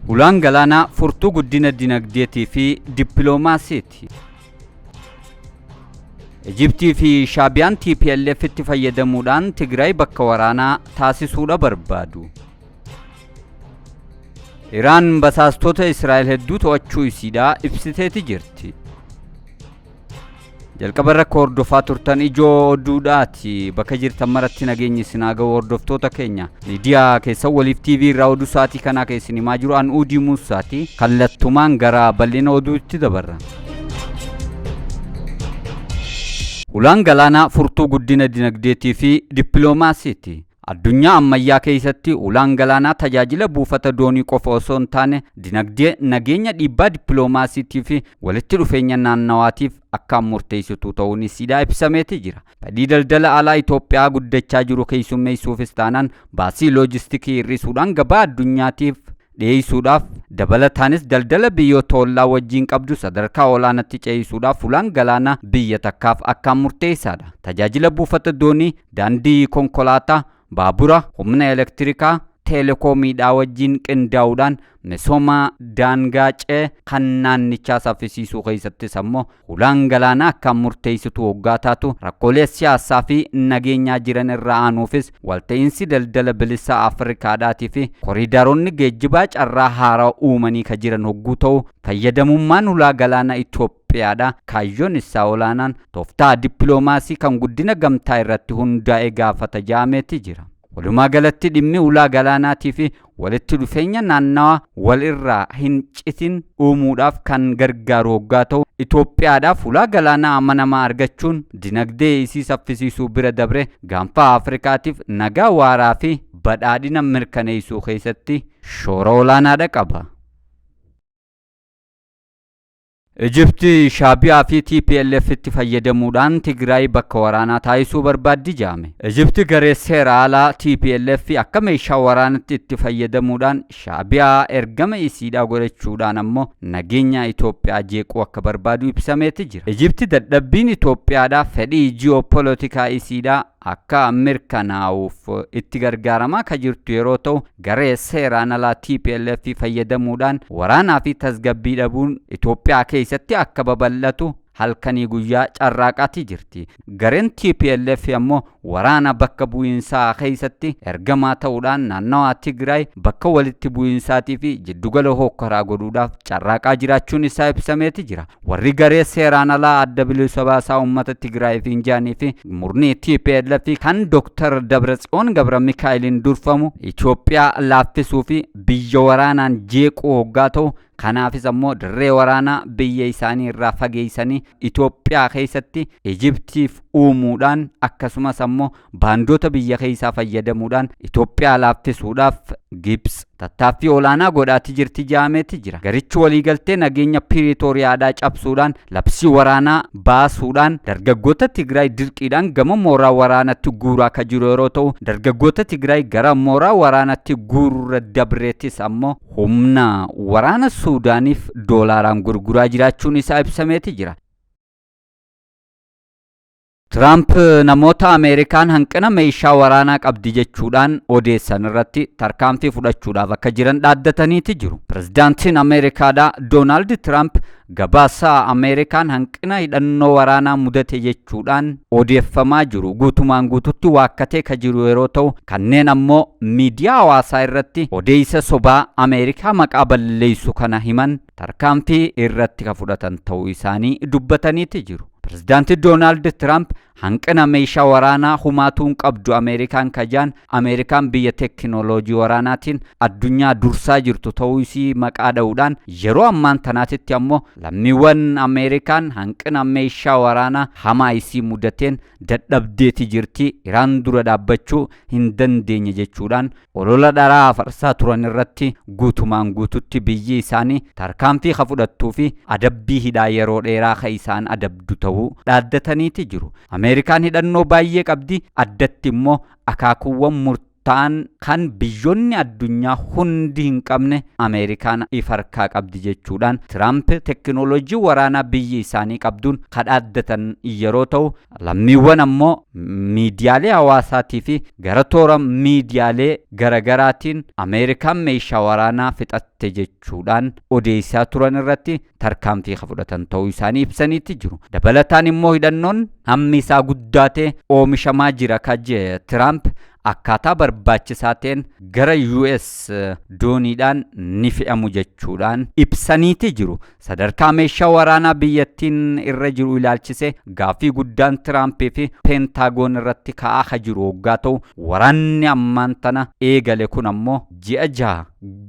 Ulaan galaanaa furtuu guddina dinagdeetii fi dippiloomaasiiti. Ijiptii fi Shaabiyaan TPLF itti fayyadamuudhaan Tigraay bakka waraanaa taasisuudha barbaadu. Iraan basaastota Israa'el hedduu to'achuu isiidhaa ibsiteeti jirti. Jalqabarra hordofaa turtan ijoo oduudhaati bakka jirtan maratti nageenyi sinaa ga'u hordoftoota keenya miidiyaa keessa waliif TV irraa oduu saatii kanaa keessan himaa jiru an Uudii Muusaati kallattumaan gara bal'ina oduutti dabarra. Ulaan galaanaa furtuu guddina dinagdeetii fi dippiloomaasiiti. Addunyaa ammayyaa keessatti ulaan galaanaa tajaajila buufata doonii qofa osoo hin taane dinagdee nageenya dhiibbaa dippiloomaasiitii fi walitti dhufeenya naannawaatiif akkaan murteessituu ta'uun isiidhaa ibsameeti jira. Fedhii daldala alaa Itoophiyaa guddachaa jiru keessummeessuufis taanaan baasii loojistikii hir'isuudhaan gabaa addunyaatiif dhiyeessuudhaaf dabalataanis daldala biyyoota ollaa wajjin qabdu sadarkaa olaanaatti ce'isuudhaaf ulaan galaanaa biyya takkaaf akkaan murteessaadha. Tajaajila buufata doonii, daandii konkolaataa, baabura, humna elektirikaa, teelekoomiidhaa wajjin qindaa'uudhaan misooma daangaa ce'ee kan naannichaa saffisiisuu keessattis ammoo ulaan galaanaa akkaan murteessituu hoggaa taatu rakkoolee siyaasaa fi nageenyaa jiran irra aanuufis walta'iinsi daldala bilisaa Afrikaadhaatii fi koriidaroonni geejjibaa carraa haaraa uumanii ka jiran hogguu ta'u fayyadamummaan ulaa galaanaa Itoophiyaadha. Kaayyoon isaa olaanaan tooftaa dippiloomaasii kan guddina gamtaa irratti hundaa'e gaafata jaameeti jira. Walumaa galatti dhimmi ulaa galaanaatii fi walitti dhufeenya naannawaa wal irraa hin citin uumuudhaaf kan gargaaru hoggaa ta'u Itoophiyaadhaaf ulaa galaanaa amanamaa argachuun dinagdee isii saffisiisuu bira dabre gaanfa Afrikaatiif nagaa waaraa fi badhaadhina mirkaneessuu keessatti shoora olaanaadha qaba. Ijiptii Shaabiyaa fi TPLF itti fayyadamuudhaan Tigraay bakka waraanaa taasisuu barbaaddi jaame. Ijiptii garee seera alaa TPLF akka meeshaa waraanaatti itti fayyadamuudhaan Shaabiyaa ergama isiidhaa godhachuudhaan ammoo nageenya Itoophiyaa jeequu akka barbaadu ibsameeti jira. Ijiptii dadhabbiin Itoophiyaadhaa fedhii ji'opolitikaa isiidhaa akka mirkanaa'uuf itti gargaaramaa ka jirtu yeroo ta'u garee seeraan alaa TPLF fayyadamuudhaan waraanaa fi tasgabbii dhabuun Itoophiyaa keessatti akka babal'atu halkanii guyyaa carraaqaati jirti. Gareen TPLF ammoo waraana bakka bu'iinsaa keessatti ergamaa ta'uudhaan naannawaa Tigraay bakka walitti bu'iinsaatii fi jiddugala hokkoraa godhuudhaaf carraaqaa jiraachuun isaa ibsameeti jira. Warri garee seeraan alaa adda bilisa baasaa uummata Tigraay fi injaanii fi murnii TPLF kan Dr. Dabratsiyoon Gabra Mikaa'eliin durfamu Itoophiyaa laaffisuu fi biyya waraanaan jeequu hoggaa ta'u kanaafis ammoo dirree waraanaa biyya isaanii irraa fageessanii Itoophiyaa keessatti Ijiptiif uumuudhaan akkasumas ammoo baandoota biyya keessaa fayyadamuudhaan Itoophiyaa laaffisuudhaaf Gibs tattaaffii olaanaa godhaati jirti jaameeti jira. Garichi waliigaltee nageenya Piriitooriyaadhaa cabsuudhaan labsii waraanaa baasuudhaan dargaggoota Tigraay dirqiidhaan gama mooraa waraanatti guuraa ka jiru yeroo ta'u dargaggoota Tigraay gara mooraa waraanatti guurura dabreetis ammoo humna waraana Suudaaniif doolaaraan gurguraa jiraachuun isaa ibsameeti jira. Trump namoota Ameerikaan hanqina meeshaa waraanaa qabdi jechuudhaan odeessan irratti tarkaanfii fudhachuudhaaf akka jiran dhaaddataniiti jiru. Pirezidaantiin Ameerikaadhaa Doonaald Trump gabaasa Ameerikaan hanqina hidhannoo waraanaa mudate jechuudhaan odeeffamaa jiru guutumaan guututti waakkatee ka jiru yeroo ta'u kanneen ammoo miidiyaa hawaasaa irratti odeessa sobaa Ameerikaa maqaa balleessu kana himan tarkaanfii irratti ka fudhatan ta'uu isaanii dubbataniiti jiru. Pirezidaantii Doonaald Trump hanqina meeshaa waraanaa humaatuun qabdu Ameerikaan kajaan Ameerikaan biyya teknooloojii waraanaatiin addunyaa dursaa jirtu ta'uu isii maqaa dha'uudhaan yeroo ammaan tanaatitti ammoo lammiiwwan Ameerikaan hanqina meeshaa waraanaa hamaa isii mudateen dadhabdeeti jirti Iraan dura dhaabbachuu hin dandeenye jechuudhaan olola dharaa farsaa turan irratti guutumaan guututti biyyi isaanii tarkaanfii ka fudhattuu fi adabbii hidhaa yeroo dheeraa ka isaan adabdu ta'uu dhaaddataniiti jiru. Ameerikaan hidhannoo baay'ee qabdi addatti immoo akaakuuwwan ta'an kan biyyoonni addunyaa hundi hin qabne Ameerikaan ifarkaa qabdi jechuudhaan Tiraamp teknoolojii waraanaa biyyi isaanii qabduun kadhaaddatan yeroo ta'u, lammiiwwan ammoo miidiyaalee hawaasaatii fi gara toora miidiyaalee garagaraatiin Ameerikaan meeshaa waraanaa fixatte jechuudhaan odeessaa turan irratti tarkaanfii fudhatan ta'uu isaanii ibsaniitti jiru. Dabalataan immoo hidhannoon hammi isaa guddaatee oomishamaa jira kaje Tiraamp akkaataa barbaachisaa ta'een gara US dooniidhaan ni fe'amu jechuudhaan ibsaniitti jiru. Sadarkaa meeshaa waraanaa biyyattiin irra jiru ilaalchise gaaffii guddaan Tiraampii fi Peentaagoon irratti ka'aa jiru waggaa ta'u, waraanni ammaan tana eegale kun ammoo ji'a 6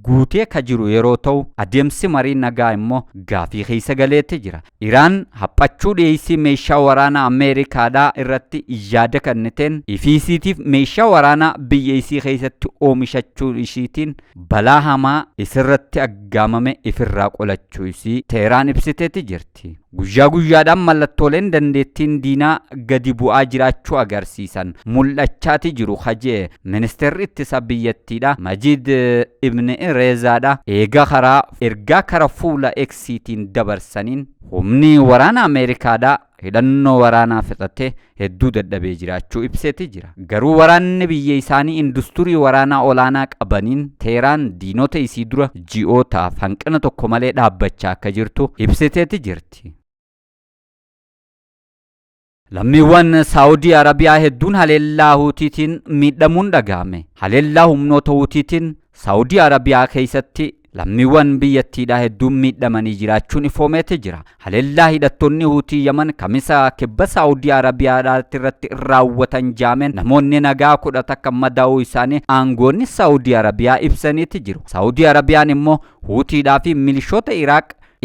guutee ka jiru yeroo ta'u, adeemsi marii nagaa immoo gaaffii keessa galeetti jira. Iraan haphachuu dhiyeessii meeshaa waraanaa Ameerikaadhaa irratti yaada kenniteen ifiisiitiif meeshaa waraanaa biyya isii keessatti oomishachuu ishiitiin balaa hamaa isirratti aggaamame ifirraa qolachuu isii Teheraan ibsiteetti jirti. Guyyaa guyyaadhaan mallattooleen dandeettiin diinaa gadi bu'aa jiraachuu agarsiisan mul'achaati jiru kaje ministeerri ittisa biyyattiidha Majid Ibn Rezaadha ergaa karaa fuula X-tiin dabarsaniin humni waraana Ameerikaadha hidhannoo waraanaa fixatee hedduu dadhabee jiraachuu ibseeti jira. Garuu waraanni biyya isaanii industirii waraanaa olaanaa qabaniin Teheraan diinota isii dura ji'ootaaf hanqina tokko malee dhaabbachaa akka jirtu ibsiteeti jirti. Lammiiwwan Saawudii Arabiyaa hedduun haleellaa Huutiitiin miidhamuun dhaga'ame. Haleellaa humnoota Huutiitiin Saawudii Arabiyaa keessatti lammiiwwan biyyattiidhaa hedduun miidhamanii jiraachuun ifoomeeti jira. Haleellaa hidhattoonni Huutii Yaman kamisa kibba Saawudii Arabiyaadhaatti irratti raawwatan jaameen namoonni nagaa 10 akka madaa'uu isaanii aangoonni Saawudii Arabiyaa ibsaniiti jiru. Saawudii Arabiyaan immoo Huutiidhaa fi milishoota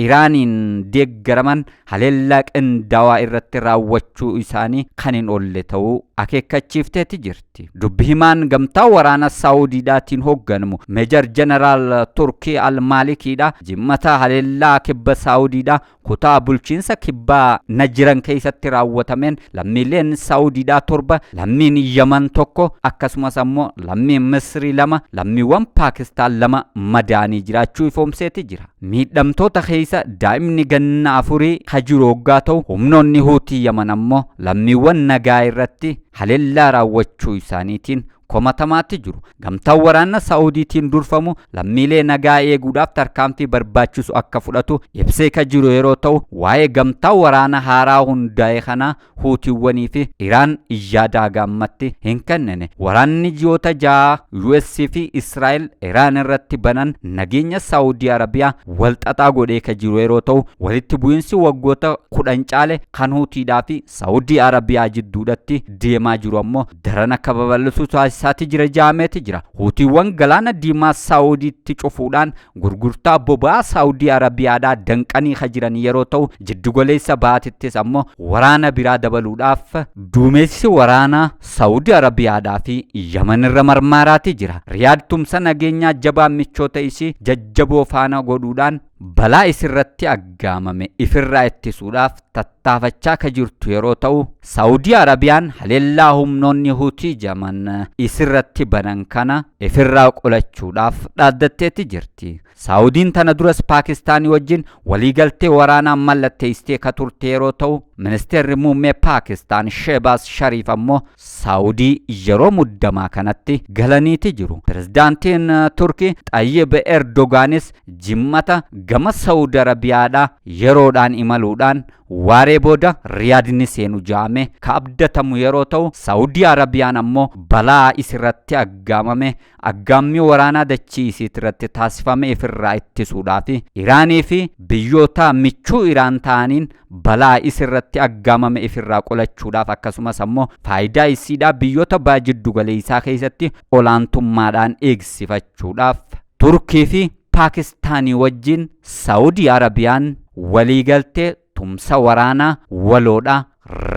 Iraaniin deeggaraman haleellaa qindaawaa irratti raawwachuu isaanii kan hin oolle ta'uu akeekkachiifteeti jirti. Dubbi himaan gamtaa waraana Saawudiidhaatiin hoogganamu Meejar Jeneraal Turkii Al-Maalikiidha jimmata haleellaa kibba Saawudiidhaa kutaa bulchiinsa kibbaa Najiran keessatti raawwatameen lammiileen Saawudiidhaa 7, lammiin Yaman 1 akkasumas ammoo lammiin Misrii 2, lammiiwwan Paakistaan 2 madaanii jiraachuu ifoomseeti jira. Miidhamtoota keessa daa'imni ganna 4 hajiru waggaa ta'u, humnoonni Huutii Yaman ammoo lammiiwwan nagaa irratti haleellaa raawwachuu isaaniitiin komatamaatti jiru. Gamtaan waraana Saawudiitiin durfamu lammiilee nagaa eeguudhaaf tarkaanfii barbaachisu akka fudhatu ibsee ka jiru yeroo ta'u, waa'ee gamtaa waraana haaraa hundaa'e kana Huutiiwwanii fi Iraan iyyaada gaammatti hin kennine. Waraanni ji'oota 6 US fi Israa'el Iraan irratti banan nageenya Saawudii Arabiyaa walxaxaa godhee ka jiru yeroo ta'u, walitti bu'iinsi waggoota 10 caale kan Huutiidhaa fi Saawudii Arabiyaa jidduudhatti deemaa jiru ammoo daran akka babal'isu taasisaati jira jaameeti jira. Huutiiwwan galaana diimaa Saawudiitti cufuudhaan gurgurtaa boba'aa Saawudii Arabiyaadhaa danqanii ka jiran yeroo ta'u, jiddugoleessa baatittis ammoo waraana biraa dabaluudhaaf duumessi waraanaa Saawudii Arabiyaadhaa fi Yaman irra marmaaraati jira. Riyaad tumsa nageenyaa jabaa michoota isii jajjaboo faana godhuudhaan balaa isirratti aggaamame ifirraa ittisuudhaaf tattaafachaa ka jirtu yeroo ta'u, Saawudii Arabiyaan haleellaa humnoonni Huutii Yaman isirratti banan kana ifirraa qolachuudhaaf dhaaddatteetti jirti. Saawudiin tana duras Paakistaanii wajjin waliigaltee waraanaa mallatteessitee ka turte yeroo ta'u, ministeerri muummee Paakistaan Shehbaaz Shariif ammoo Saawudii yeroo muddamaa kanatti galaniiti jiru. Pirezidaantiin Turkii Xayyib Erdogaanis jimmata gama Saawudii Arabiyaadhaa yeroodhaan imaluudhaan waaree booda Riyaadni seenu jaame ka abdatamu yeroo ta'u, Saawudii Arabiyaan ammoo balaa isirratti aggaamame aggaammii waraanaa dachii isiitirratti taasifame ifirraa ittisuudhaaf Iraanii fi biyyoota michuu Iraan ta'aniin balaa isirratti aggaamame ifirraa qolachuudhaaf akkasumas ammoo faayidaa isiidhaa biyyoota baha jiddu galeessaa keessatti olaantummaadhaan eegsifachuudhaaf Turkii fi Paakistaanii wajjin Saawudii Arabiyaan waliigaltee tumsa waraanaa waloodhaa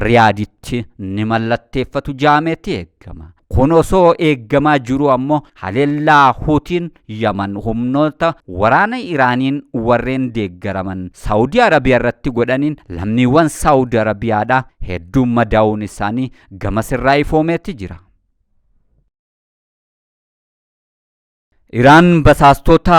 Riyaaditti ni mallatteeffatu jaameetti eegama. Kun osoo eeggamaa jiru ammoo haleellaa Huutiin Yaman humnoota waraana Iraaniin warreen deeggaraman Saawudii Arabiyaa irratti godhaniin lammiiwwan Saawudii Arabiyaadhaa hedduun madaa'uun isaanii gamasirraa ifoomeetti jira. Iraan basaastota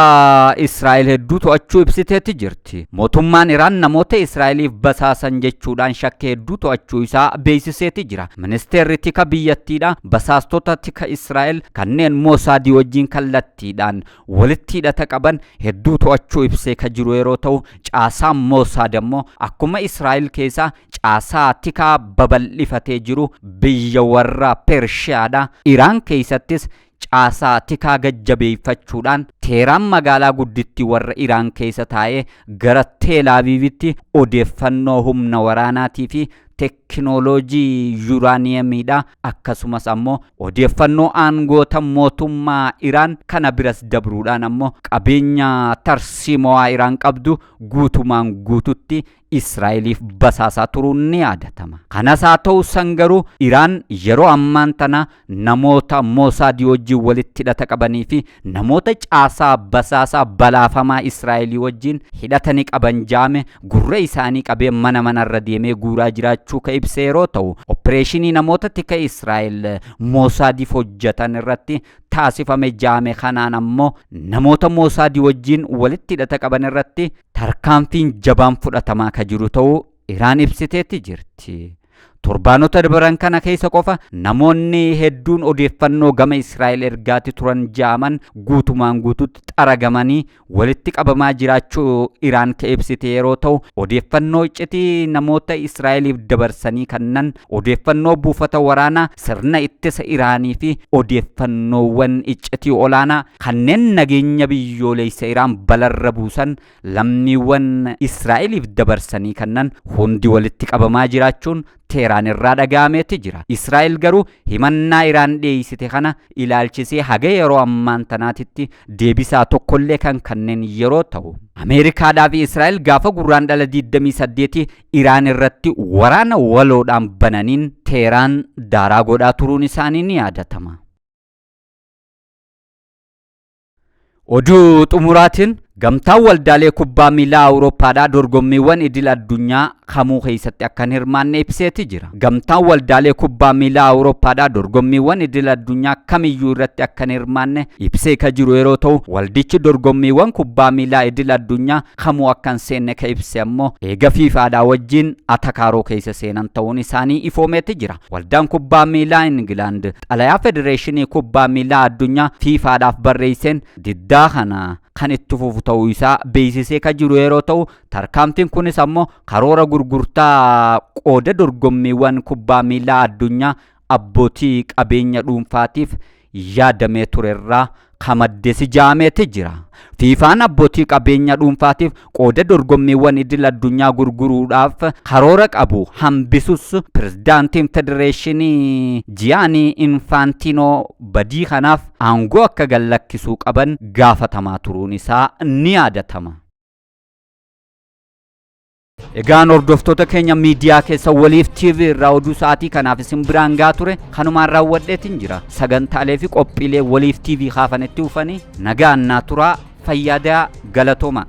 Israa'el hedduu to'achuu ibsiteetti jirti. Mootummaan Iraan namoota Israa'eliif basaasan jechuudhaan shakkii hedduu to'achuu isaa beeksiseetti jira. Ministeerri tika biyyattiidha basaastota tika Israa'el kanneen Moosaadii wajjin kallattiidhaan walitti hidhata qaban hedduu to'achuu ibsee ka jiru yeroo ta'u, caasaan Moosaad immoo akkuma Israa'el keessaa caasaa tika babal'ifatee jiru biyya warra Pershiyaadha. Iraan keessattis caasaa tikaa gajjabeeffachuudhaan Teeraan magaalaa guddittii warra Iraan keessa taa'ee gara Teel Aviivitti odeeffannoo humna waraanaatii fi teknooloojii yuuraaniyamiidha. Akkasumas ammoo odeeffannoo aangoota mootummaa Iraan kana biras dabruudhaan ammoo qabeenya tarsiimoo Iraan qabdu guutumaan guututti Israa'eliif basaasaa turuun ni yaadatama. Kanas haa ta'u san garuu Iraan yeroo ammaan tana namoota Moosaadii wajjin walitti hidhata qabanii fi namoota caasaa basaasaa balaafamaa Israa'elii wajjin hidhatanii qaban jaame gurra isaanii qabee mana manarra deemee guuraa jiraachuu ka ibsee yeroo ta'u, opereeshinii namoota tika Israa'el Moosaadiif hojjetan irratti taasifame jaame kanaan ammoo namoota Moosaadii wajjin walitti hidhata qaban irratti tarkaanfiin jabaan fudhatamaa ka jiru ta'uu Iraan ibsiteetti jirti. Torbaanota dabaran kana keessa qofa namoonni hedduun odeeffannoo gama Israa'el ergaati turan jaaman guutumaan guututti xaragamanii walitti qabamaa jiraachuu Iraan ka ibsite yeroo ta'u, odeeffannoo iccitii namoota Israa'eliif dabarsanii kannan odeeffannoo buufata waraanaa sirna ittisa Iraanii fi odeeffannoowwan iccitii olaanaa kanneen nageenya biyyoolessa Iraan balarra buusan lammiiwwan Israa'eliif dabarsanii kannan hundi walitti qabamaa jiraachuun Teeraan irraa dhaga'ameetti jira. Israa'el garuu himannaa Iraan dhiyeessite kana ilaalchisee haga yeroo ammaan tanaatitti deebisaa tokkollee kan kanneen yeroo ta'u, Ameerikaadhaa fi Israa'el gaafa gurraandhala 28 Iraan irratti waraana waloodhaan bananiin Teeraan daaraa godhaa turuun isaanii ni yaadatama. Oduu xumuraatiin gamtaan waldaalee kubbaa miilaa Awurooppaadhaa dorgommiiwwan idil addunyaa kamuu keessatti akka hin hirmaanne ibseeti jira. Gamtaan waldaalee kubbaa miilaa Awurooppaadhaa dorgommiiwwan idil addunyaa kamiyyuu irratti akka hin hirmaanne ibsee ka jiru yeroo ta'u, waldichi dorgommiiwwan kubbaa miilaa idil addunyaa kamuu akka hin seenne ka ibse ammoo eega fiifaadhaa wajjin atakaaroo keessa seenan ta'uun isaanii ifoomeeti jira. Waldaan kubbaa miilaa Ingilaand xalayaa federeeshinii kubbaa miilaa addunyaa fiifaadhaaf barreesseen diddaa kana kan itti fufu ta'uu isaa beeksisee ka jiru yeroo ta'u, tarkaanfiin kunis ammoo karoora gurgurtaa qooda dorgommiiwwan kubbaa miilaa addunyaa abbootii qabeenya dhuunfaatiif yaadamee turerraa kamaddeesi jaameeti jira. Fiifaan abbootii qabeenya dhuunfaatiif qooda dorgommiiwwan idil addunyaa gurguruudhaaf karoora qabu hambisus pirezidaantiin federeeshinii Gianni Infantino badii kanaaf aangoo akka gallakkisuu qaban gaafatamaa turuun isaa ni yaadatama. Egaan hordoftoota keenya miidiyaa keessa Waliif TV irraa oduu sa'aatii kanaaf isin biraan gaa ture kanumaan raawwadheetiin jira. Sagantaalee fi qophiilee Waliif TV kaafanitti ufanii nagaan naa turaa fayyadaa galatooma.